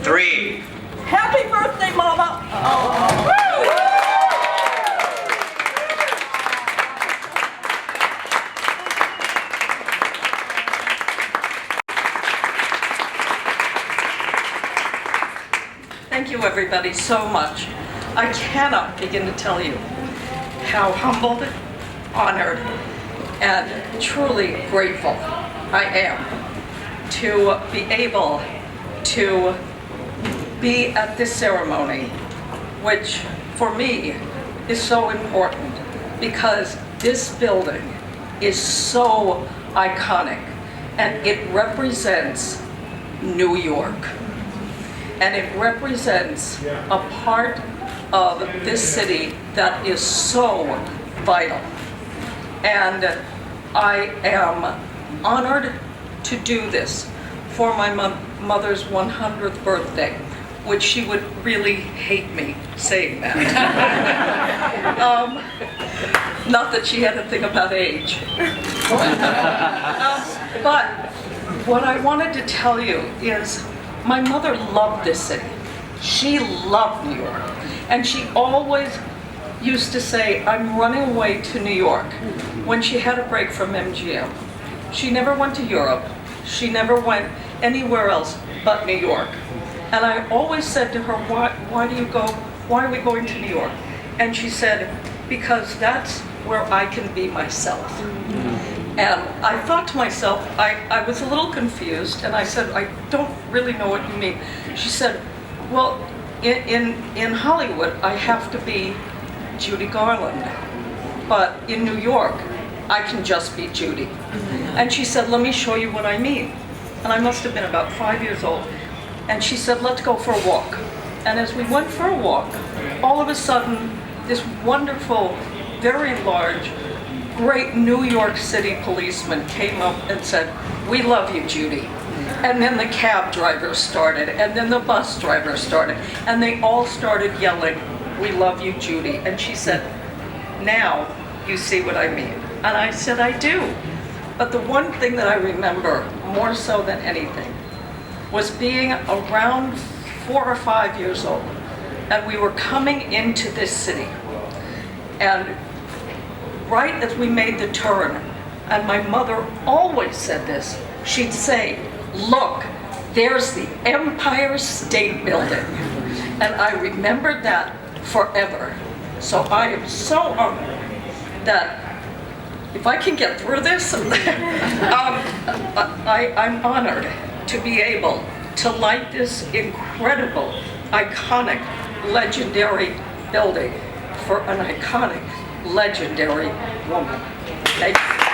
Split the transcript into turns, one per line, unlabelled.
3.
Happy birthday, Mama! Thank you, everybody, so much. I cannot begin to tell you how humbled, honored, and truly grateful I am to be able to be at this ceremony, which for me is so important because this building is so iconic and it represents New York. And it represents a part of this city that is so vital. And I am honored to do this for my mother's 100th birthday, which she would really hate me saying that. Not that she had a thing about age. But what I wanted to tell you is my mother loved this city. She loved New York. And she always used to say, I'm running away to New York, when she had a break from MGM. She never went to Europe. She never went anywhere else but New York. And I always said to her, why do you go? Why are we going to New York? And she said, because that's where I can be myself. And I thought to myself, I was a little confused, and I said, I don't really know what you mean. She said, well, in Hollywood, I have to be Judy Garland, but in New York, I can just be Judy. And she said, let me show you what I mean. And I must have been about 5 years old. And she said, let's go for a walk. And as we went for a walk, all of a sudden, this wonderful, very large, great New York City policeman came up and said, we love you, Judy. And then the cab driver started, and then the bus driver started, and they all started yelling, we love you, Judy. And she said, now you see what I mean. And I said, I do. But the one thing that I remember more so than anything was being around 4 or 5 years old, and we were coming into this city. And right as we made the turn, and my mother always said this, she'd say, look, there's the Empire State Building. And I remembered that forever. So I am so honored that if I can get through this, I'm honored to be able to light this incredible, iconic, legendary building for an iconic, legendary woman. Thank you.